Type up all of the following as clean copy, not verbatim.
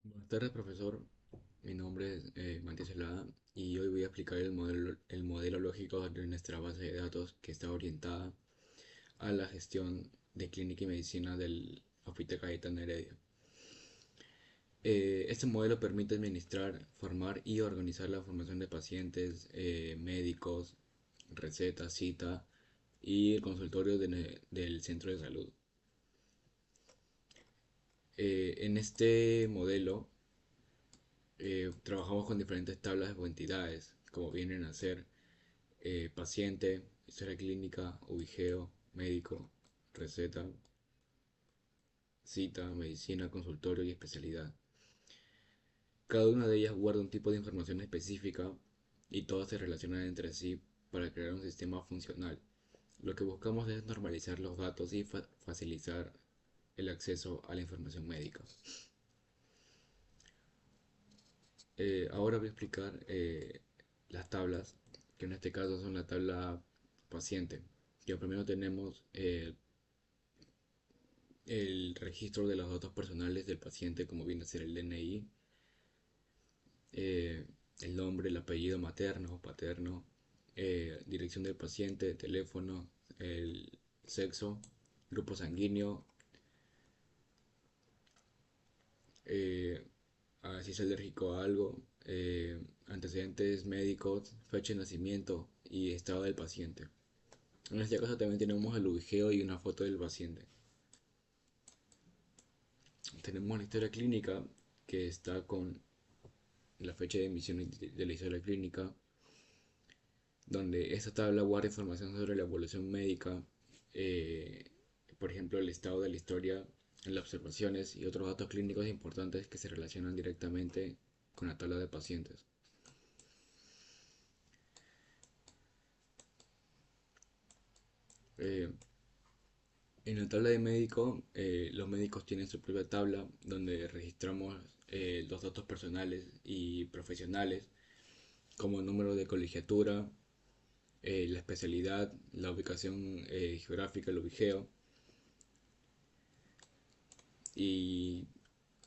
Buenas tardes, profesor. Mi nombre es Matías Celada y hoy voy a explicar el modelo lógico de nuestra base de datos que está orientada a la gestión de clínica y medicina del Hospital Cayetano Heredia. Este modelo permite administrar, formar y organizar la formación de pacientes, médicos, recetas, cita y el consultorio del centro de salud. En este modelo trabajamos con diferentes tablas o entidades, como vienen a ser paciente, historia clínica, ubigeo, médico, receta, cita, medicina, consultorio y especialidad. Cada una de ellas guarda un tipo de información específica y todas se relacionan entre sí para crear un sistema funcional. Lo que buscamos es normalizar los datos y facilitar el acceso a la información médica. Ahora voy a explicar las tablas, que en este caso son la tabla paciente, que primero tenemos el registro de los datos personales del paciente, como viene a ser el DNI, eh, el nombre, el apellido materno o paterno, dirección del paciente, teléfono, el sexo, grupo sanguíneo, eh, si es alérgico a algo, antecedentes médicos, fecha de nacimiento y estado del paciente. En este caso también tenemos el ubigeo y una foto del paciente. Tenemos la historia clínica que está con la fecha de emisión de la historia clínica, donde esta tabla guarda información sobre la evolución médica, eh, por ejemplo, el estado de la historia, las observaciones y otros datos clínicos importantes que se relacionan directamente con la tabla de pacientes. Eh, en la tabla de médico, los médicos tienen su propia tabla donde registramos los datos personales y profesionales, como el número de colegiatura, la especialidad, la ubicación geográfica, el ubigeo, y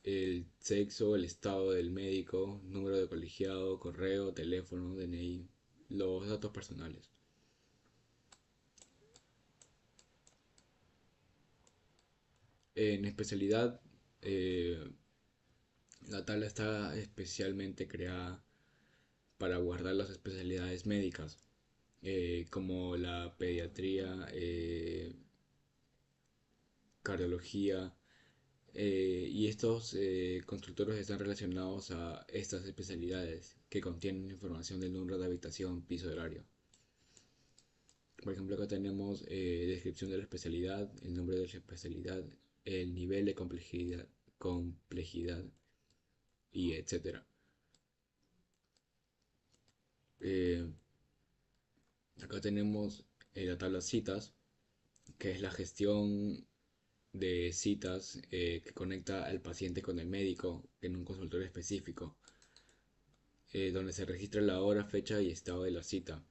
el sexo, el estado del médico, número de colegiado, correo, teléfono, DNI, los datos personales. En especialidad, eh, la tabla está especialmente creada para guardar las especialidades médicas, como la pediatría, cardiología, y estos constructores están relacionados a estas especialidades que contienen información del número de habitación, piso horario. Por ejemplo, acá tenemos descripción de la especialidad, el nombre de la especialidad, el nivel de complejidad y etcétera. Eh, Acá tenemos la tabla citas, que es la gestión de citas que conecta al paciente con el médico en un consultorio específico, donde se registra la hora, fecha y estado de la cita.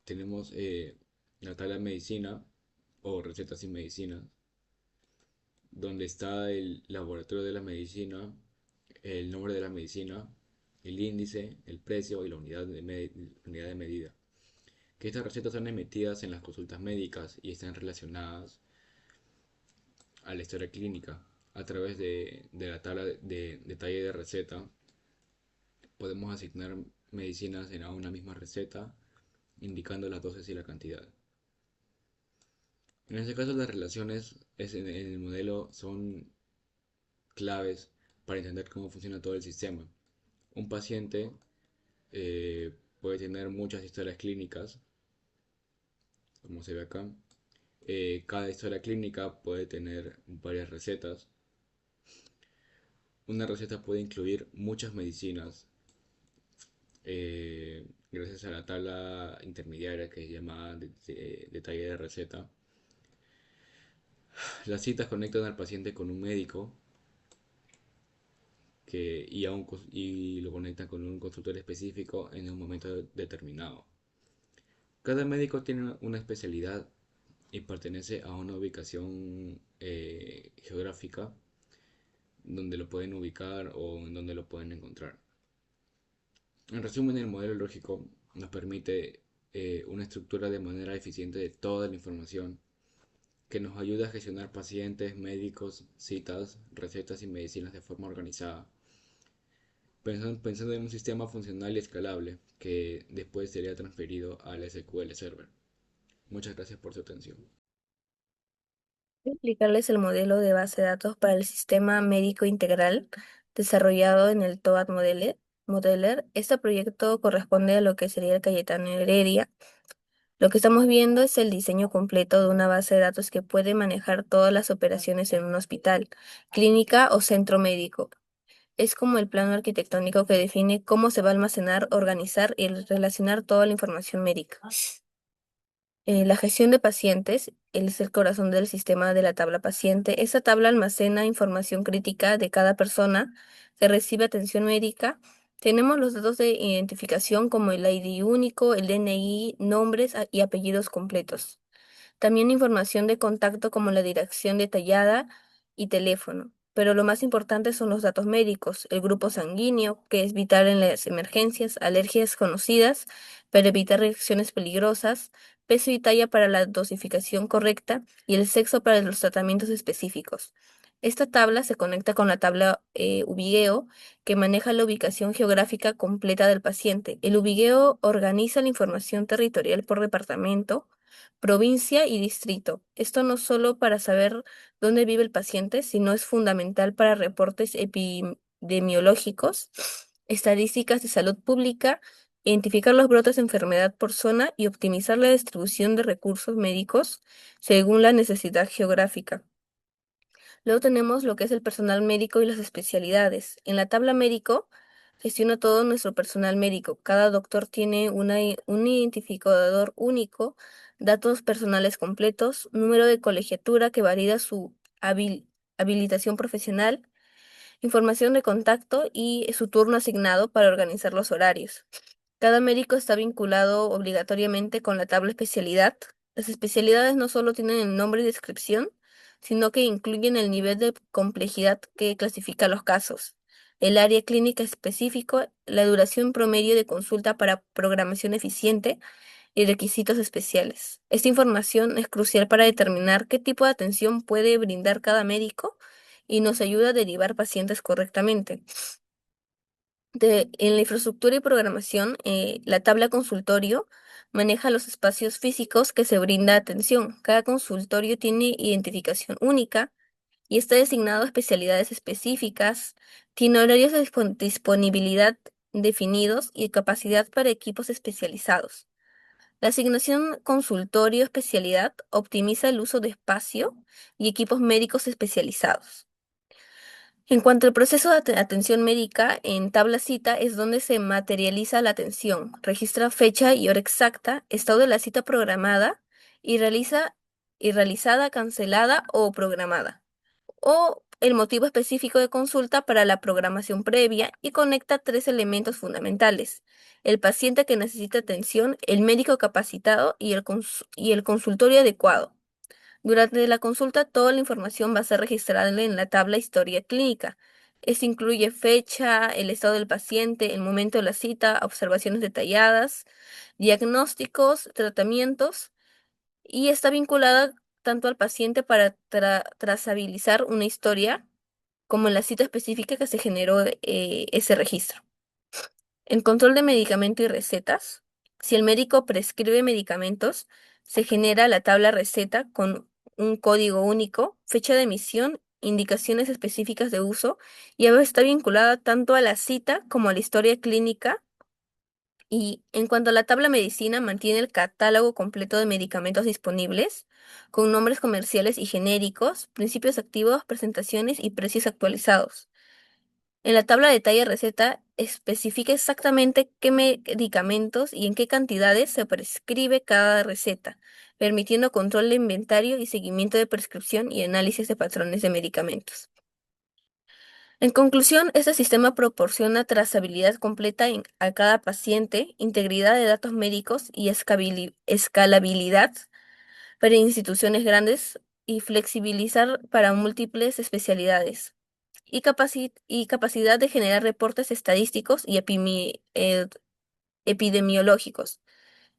Tenemos la tabla de medicina o recetas y medicinas, donde está el laboratorio de la medicina, el nombre de la medicina, el índice, el precio y la unidad de medida. Que estas recetas son emitidas en las consultas médicas y están relacionadas a la historia clínica. A través de la tabla de detalle de receta, podemos asignar medicinas en una misma receta, indicando las dosis y la cantidad. En este caso, las relaciones en el modelo son claves para entender cómo funciona todo el sistema. Un paciente puede tener muchas historias clínicas, como se ve acá. Cada historia clínica puede tener varias recetas. Una receta puede incluir muchas medicinas, gracias a la tabla intermediaria que se llama detalle de receta. Las citas conectan al paciente con un médico y lo conectan con un consultor específico en un momento determinado. Cada médico tiene una especialidad y pertenece a una ubicación geográfica geográfica donde lo pueden ubicar o en donde lo pueden encontrar. En resumen, el modelo lógico nos permite una estructura de manera eficiente de toda la información que nos ayuda a gestionar pacientes, médicos, citas, recetas y medicinas de forma organizada, pensando en un sistema funcional y escalable que después sería transferido al SQL Server. Muchas gracias por su atención. Explicarles el modelo de base de datos para el sistema médico integral desarrollado en el TOAD Modeler. Este proyecto corresponde a lo que sería el Cayetano Heredia. Lo que estamos viendo es el diseño completo de una base de datos que puede manejar todas las operaciones en un hospital, clínica o centro médico. Es como el plano arquitectónico que define cómo se va a almacenar, organizar y relacionar toda la información médica. La gestión de pacientes, él es el corazón del sistema de la tabla paciente. Esa tabla almacena información crítica de cada persona que recibe atención médica. Tenemos los datos de identificación como el ID único, el DNI, nombres y apellidos completos. También información de contacto como la dirección detallada y teléfono. Pero lo más importante son los datos médicos, el grupo sanguíneo, que es vital en las emergencias, alergias conocidas para evitar reacciones peligrosas, peso y talla para la dosificación correcta y el sexo para los tratamientos específicos. Esta tabla se conecta con la tabla Ubigeo, que maneja la ubicación geográfica completa del paciente. El Ubigeo organiza la información territorial por departamento, provincia y distrito. Esto no solo para saber dónde vive el paciente, sino es fundamental para reportes epidemiológicos, estadísticas de salud pública, identificar los brotes de enfermedad por zona y optimizar la distribución de recursos médicos según la necesidad geográfica. Luego tenemos lo que es el personal médico y las especialidades. En la tabla médico gestiona todo nuestro personal médico. Cada doctor tiene un identificador único, datos personales completos, número de colegiatura que valida su habilitación profesional, información de contacto y su turno asignado para organizar los horarios. Cada médico está vinculado obligatoriamente con la tabla especialidad. Las especialidades no solo tienen el nombre y descripción, sino que incluyen el nivel de complejidad que clasifica los casos, el área clínica específico, la duración promedio de consulta para programación eficiente y requisitos especiales. Esta información es crucial para determinar qué tipo de atención puede brindar cada médico y nos ayuda a derivar pacientes correctamente. En la infraestructura y programación, la tabla consultorio maneja los espacios físicos que se brinda atención. Cada consultorio tiene identificación única y está designado a especialidades específicas, tiene horarios de disponibilidad definidos y capacidad para equipos especializados. La asignación consultorio-especialidad optimiza el uso de espacio y equipos médicos especializados. En cuanto al proceso de atención médica, en tabla cita es donde se materializa la atención, registra fecha y hora exacta, estado de la cita programada y realizada, cancelada o programada, o el motivo específico de consulta para la programación previa y conecta tres elementos fundamentales: el paciente que necesita atención, el médico capacitado y el consultorio adecuado. Durante la consulta, toda la información va a ser registrada en la tabla Historia Clínica. Esto incluye fecha, el estado del paciente, el momento de la cita, observaciones detalladas, diagnósticos, tratamientos, y está vinculada tanto al paciente para trazabilizar una historia como en la cita específica que se generó ese registro. En control de medicamento y recetas, si el médico prescribe medicamentos, se genera la tabla receta con un código único, fecha de emisión, indicaciones específicas de uso y a veces está vinculada tanto a la cita como a la historia clínica. Y en cuanto a la tabla medicina, mantiene el catálogo completo de medicamentos disponibles, con nombres comerciales y genéricos, principios activos, presentaciones y precios actualizados. En la tabla de detalle receta especifica exactamente qué medicamentos y en qué cantidades se prescribe cada receta, permitiendo control de inventario y seguimiento de prescripción y análisis de patrones de medicamentos. En conclusión, este sistema proporciona trazabilidad completa a cada paciente, integridad de datos médicos y escalabilidad para instituciones grandes y flexibilizar para múltiples especialidades y capacidad de generar reportes estadísticos y epidemiológicos.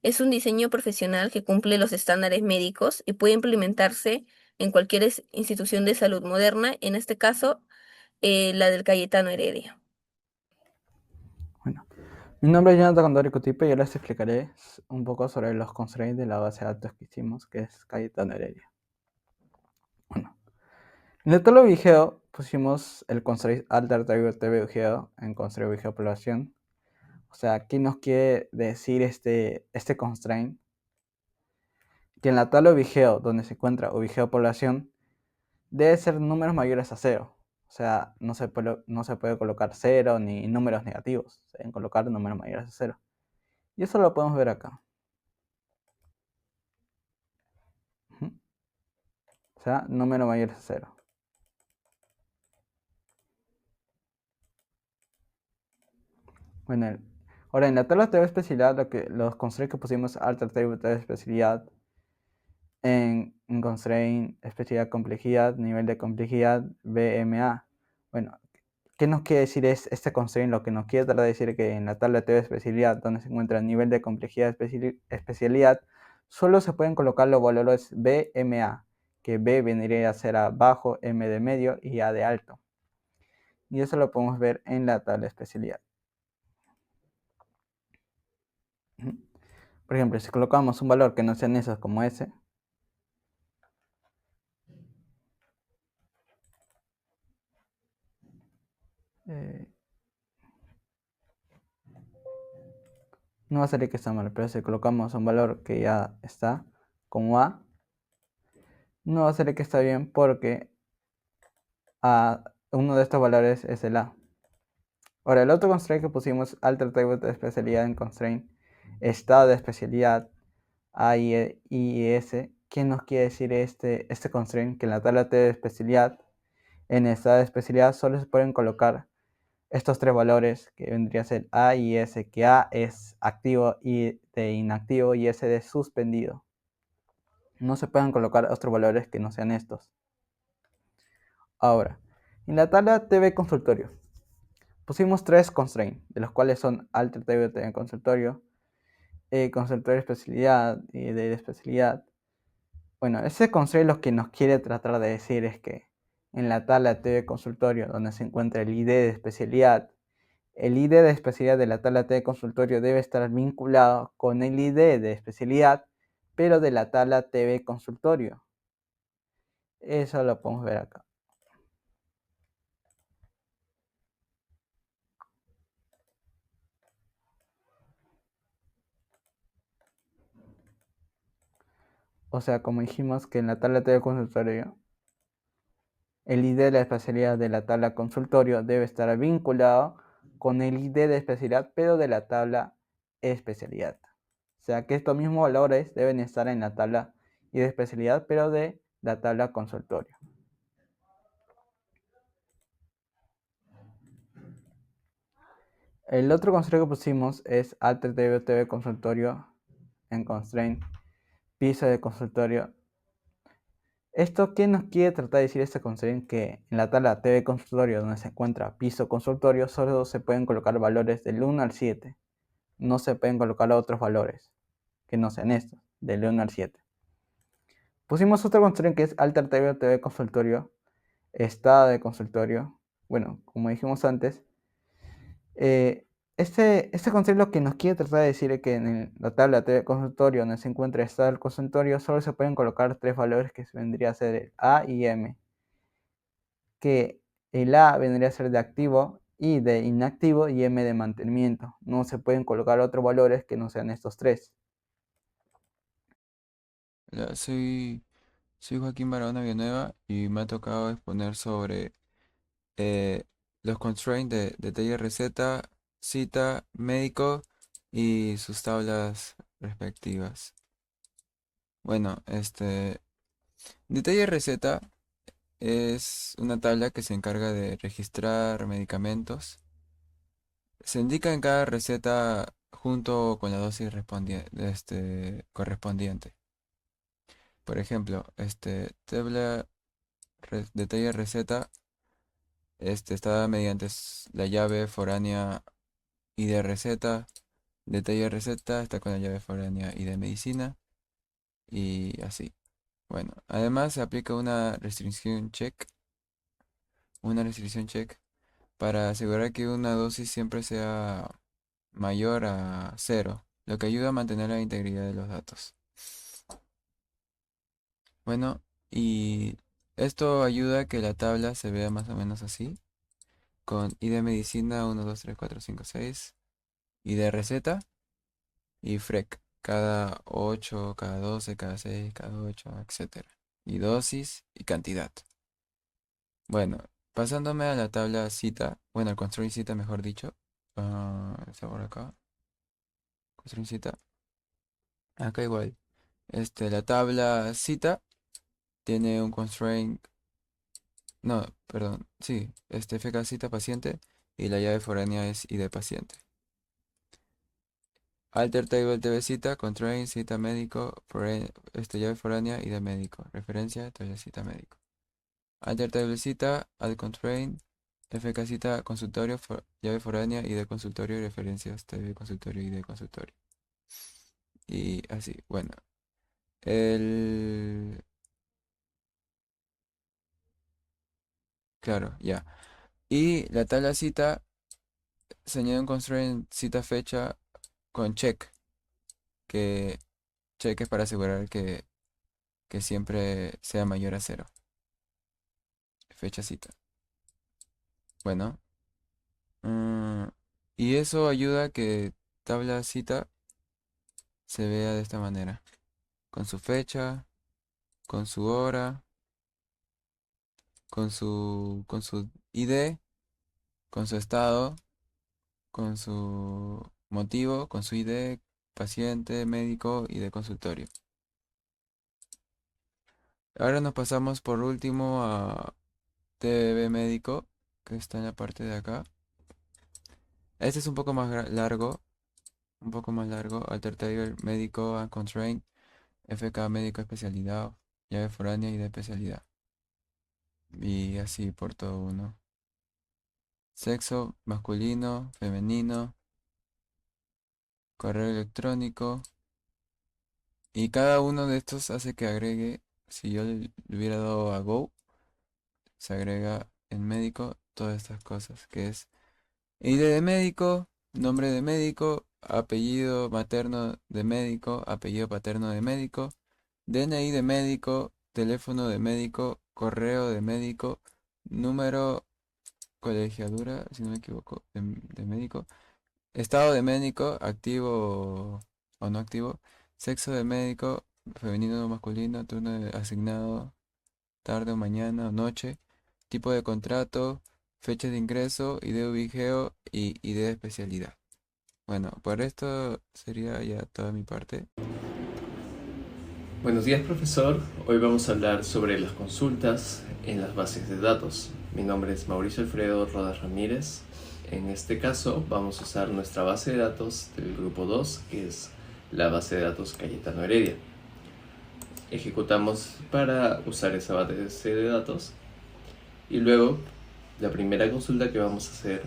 Es un diseño profesional que cumple los estándares médicos y puede implementarse en cualquier institución de salud moderna, en este caso, la del Cayetano Heredia. Bueno, mi nombre es Jonathan Condori Cutipe y yo les explicaré un poco sobre los constraints de la base de datos que hicimos, que es Cayetano Heredia. Bueno, en el tablo vigeo pusimos el constraint alter TB vigeo en constraint vigeo población. O sea, ¿qué nos quiere decir este constraint? Que en la tabla vigeo, donde se encuentra vigeo población, debe ser números mayores a 0. O sea, no se puede colocar 0 ni números negativos. Se deben colocar números mayores a 0. Y eso lo podemos ver acá. O sea, número mayor a 0. Bueno, ahora en la tabla de especialidad, los constraints que pusimos alter table de especialidad, en constraint especialidad complejidad, nivel de complejidad, BMA. Bueno, ¿qué nos quiere decir este constraint? Lo que nos quiere tratar de decir es que en la tabla de especialidad, donde se encuentra el nivel de complejidad especialidad, solo se pueden colocar los valores BMA, que B vendría a ser a bajo, M de medio y A de alto. Y eso lo podemos ver en la tabla de especialidad. Por ejemplo, si colocamos un valor que no sean esos como ese, no va a salir que está mal, pero si colocamos un valor que ya está como A, no va a salir que está bien porque uno de estos valores es el A. Ahora, el otro constraint que pusimos, alter table de especialidad en constraint, estado de especialidad, A y S. ¿Qué nos quiere decir este constraint? Que en la tabla T de especialidad, en estado de especialidad, solo se pueden colocar estos tres valores, que vendría a ser A y S, que A es activo y de inactivo y S de suspendido. No se pueden colocar otros valores que no sean estos. Ahora, en la tabla TV consultorio, pusimos tres constraints, de los cuales son alter TV consultorio, consultorio de especialidad y de especialidad. Bueno, ese constraint lo que nos quiere tratar de decir es que en la tabla TV consultorio, donde se encuentra el ID de especialidad, el ID de especialidad de la tabla T de consultorio debe estar vinculado con el ID de especialidad, pero de la tabla TV consultorio. Eso lo podemos ver acá. O sea, como dijimos que en la tabla TV consultorio, el ID de la especialidad de la tabla consultorio debe estar vinculado con el ID de especialidad, pero de la tabla especialidad. O sea que estos mismos valores deben estar en la tabla ID de especialidad, pero de la tabla consultorio. El otro constraint que pusimos es alter TV consultorio en constraint, piso de consultorio. ¿Esto qué nos quiere tratar de decir este constraint? Que en la tabla TV consultorio donde se encuentra piso consultorio solo se pueden colocar valores del 1 al 7. No se pueden colocar otros valores que no sean estos, del 1 al 7. Pusimos otro constraint que es alter TV consultorio, estado de consultorio. Bueno, como dijimos antes, este concepto lo que nos quiere tratar de decir es que en la tabla de consultorio donde se encuentra el estado del consultorio solo se pueden colocar tres valores que vendría a ser el A y M. Que el A vendría a ser de activo, I de inactivo y M de mantenimiento. No se pueden colocar otros valores que no sean estos tres. Hola, soy Joaquín Barahona Villanueva y me ha tocado exponer sobre eh, los constraints de TI-RZ, cita, médico y sus tablas respectivas. Bueno, de TI-RZ es una tabla que se encarga de registrar medicamentos. Se indica en cada receta junto con la dosis correspondiente. Por ejemplo, tabla detalle receta está mediante la llave foránea ID receta. Detalle receta está con la llave foránea ID medicina. Y así. Bueno, además se aplica una restricción check para asegurar que una dosis siempre sea mayor a cero, lo que ayuda a mantener la integridad de los datos. Bueno, y esto ayuda a que la tabla se vea más o menos así, con ID medicina 1, 2, 3, 4, 5, 6, ID receta y FREC, cada 8, cada 12, cada 6, cada 8, etcétera. Y dosis y cantidad. Bueno, pasándome a la tabla cita, bueno, al constraint cita mejor dicho, está por acá, constraint cita, acá igual. La tabla cita tiene un constraint, no, perdón, sí, FK cita paciente y la llave foránea es ID paciente. Alter table TV cita, constraint cita médico, llave foránea ID médico, referencia, tabla cita médico. Alter table cita, add constraint, FK cita consultorio, llave foránea ID consultorio, referencias, TV consultorio, ID consultorio. Y así, bueno. Claro, ya. Y la tabla cita se añade un constraint cita fecha con check, que check es para asegurar que siempre sea mayor a cero. Fecha cita. Bueno. mm, y eso ayuda a que tabla cita se vea de esta manera. Con su fecha, con su hora, con su ID, con su estado, con su motivo, con su ID, paciente, médico y de consultorio. Ahora nos pasamos por último a TB médico, que está en la parte de acá. Este es un poco más largo, un poco más largo. Alter table médico and constraint, FK médico especialidad, llave foránea y de especialidad. Y así por todo uno. Sexo masculino, femenino, correo electrónico. Y cada uno de estos hace que agregue, si yo le hubiera dado a Go, se agrega en médico todas estas cosas, que es ID de médico, nombre de médico, apellido materno de médico, apellido paterno de médico, DNI de médico, teléfono de médico, correo de médico, número colegiatura, si no me equivoco, de médico, estado de médico, activo o no activo, sexo de médico, femenino o masculino, turno asignado, tarde o mañana o noche, tipo de contrato, fecha de ingreso, ID vigeo y ID de especialidad. Bueno, por esto sería ya toda mi parte. Buenos días, profesor. Hoy vamos a hablar sobre las consultas en las bases de datos. Mi nombre es Mauricio Alfredo Rodas Ramírez. En este caso vamos a usar nuestra base de datos del grupo 2, que es la base de datos Cayetano Heredia. Ejecutamos para usar esa base de datos y luego la primera consulta que vamos a hacer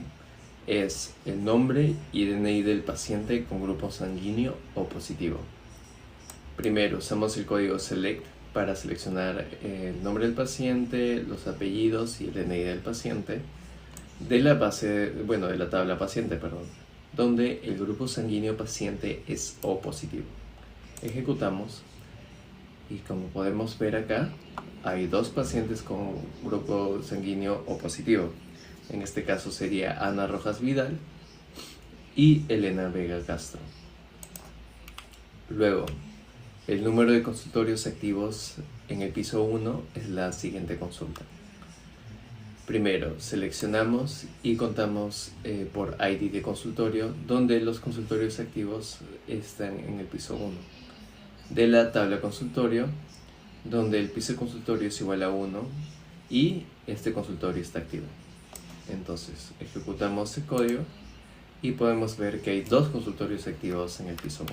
es el nombre y DNI del paciente con grupo sanguíneo O positivo. Primero usamos el código SELECT para seleccionar el nombre del paciente, los apellidos y el DNI del paciente de la de la tabla paciente, donde el grupo sanguíneo paciente es O positivo. Ejecutamos y como podemos ver acá, hay dos pacientes con grupo sanguíneo O positivo. En este caso sería Ana Rojas Vidal y Elena Vega Castro. Luego, el número de consultorios activos en el piso 1 es la siguiente consulta. Primero, seleccionamos y contamos por ID de consultorio, donde los consultorios activos están en el piso 1. De la tabla consultorio, donde el piso de consultorio es igual a 1 y este consultorio está activo. Entonces, ejecutamos el código y podemos ver que hay dos consultorios activos en el piso 1.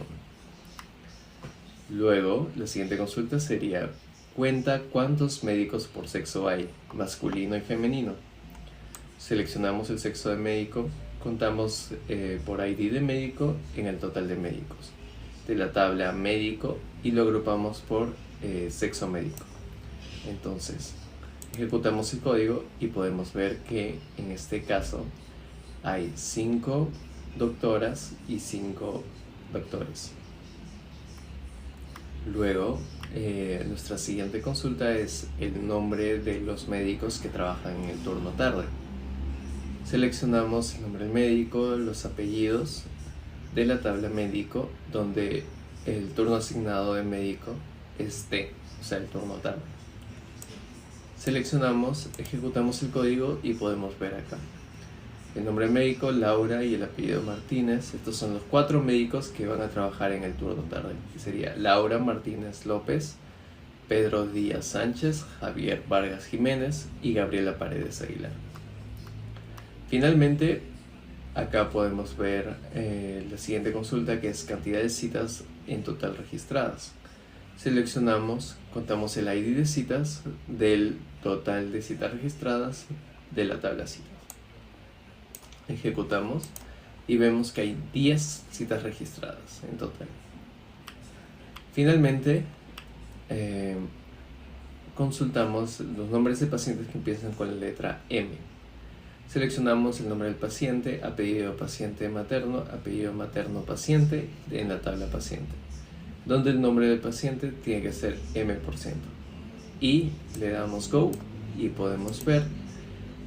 Luego, la siguiente consulta sería: cuenta cuántos médicos por sexo hay, masculino y femenino. Seleccionamos el sexo de médico, contamos por ID de médico en el total de médicos de la tabla médico y lo agrupamos por sexo médico. Entonces, ejecutamos el código y podemos ver que en este caso hay 5 doctoras y 5 doctores. Luego, nuestra siguiente consulta es el nombre de los médicos que trabajan en el turno tarde. Seleccionamos el nombre del médico, los apellidos de la tabla médico, donde el turno asignado de médico es T, o sea, el turno tarde. Seleccionamos, ejecutamos el código y podemos ver acá el nombre médico, Laura, y el apellido Martínez. Estos son los 4 médicos que van a trabajar en el turno tarde, que sería Laura Martínez López, Pedro Díaz Sánchez, Javier Vargas Jiménez y Gabriela Paredes Aguilar. Finalmente, acá podemos ver la siguiente consulta, que es cantidad de citas en total registradas. Seleccionamos, contamos el ID de citas del total de citas registradas de la tabla citas. Ejecutamos y vemos que hay 10 citas registradas en total. Finalmente, consultamos los nombres de pacientes que empiezan con la letra M. Seleccionamos el nombre del paciente, apellido paciente materno, apellido materno paciente en la tabla paciente, donde el nombre del paciente tiene que ser M%. Y le damos Go y podemos ver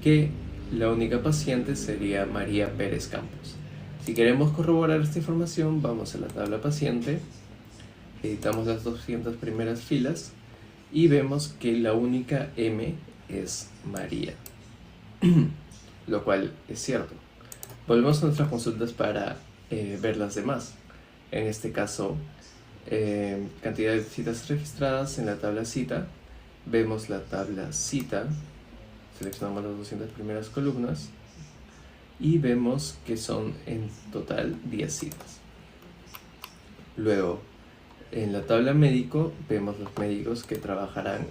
que la única paciente sería María Pérez Campos. Si queremos corroborar esta información, vamos a la tabla paciente, editamos las 200 primeras filas y vemos que la única M es María, lo cual es cierto. Volvemos a nuestras consultas para ver las demás. En este caso, cantidad de citas registradas en la tabla cita. Vemos la tabla cita, seleccionamos las 200 primeras columnas y vemos que son en total 10 citas. Luego, en la tabla médico vemos los médicos que trabajarán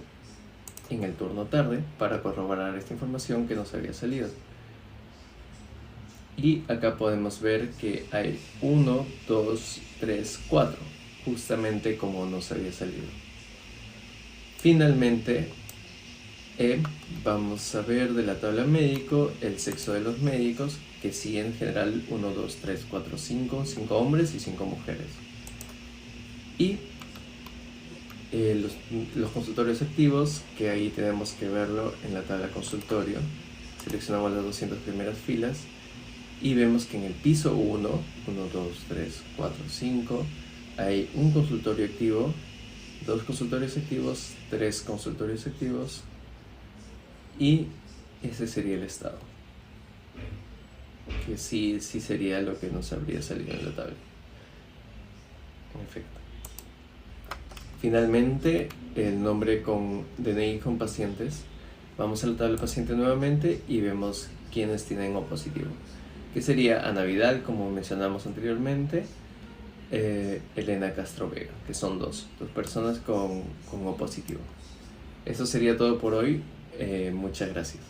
en el turno tarde para corroborar esta información que nos había salido. Y acá podemos ver que hay 1, 2, 3, 4, justamente como nos había salido. Finalmente, vamos a ver de la tabla médico el sexo de los médicos, que sí, en general 1, 2, 3, 4, 5 hombres y 5 mujeres. Y los consultorios activos, que ahí tenemos que verlo en la tabla consultorio. Seleccionamos las 200 primeras filas y vemos que en el piso 1, 2, 3, 4, 5, hay un consultorio activo, 2 consultorios activos, 3 consultorios activos, y ese sería el estado, que sí sería lo que nos habría salido en la tabla. En efecto. Finalmente, el nombre con DNI con pacientes. Vamos a la tabla paciente nuevamente y vemos quiénes tienen O positivo, que sería Ana Vidal, como mencionamos anteriormente, Elena Castro Vega, que son dos personas con O positivo. Eso sería todo por hoy. Muchas gracias.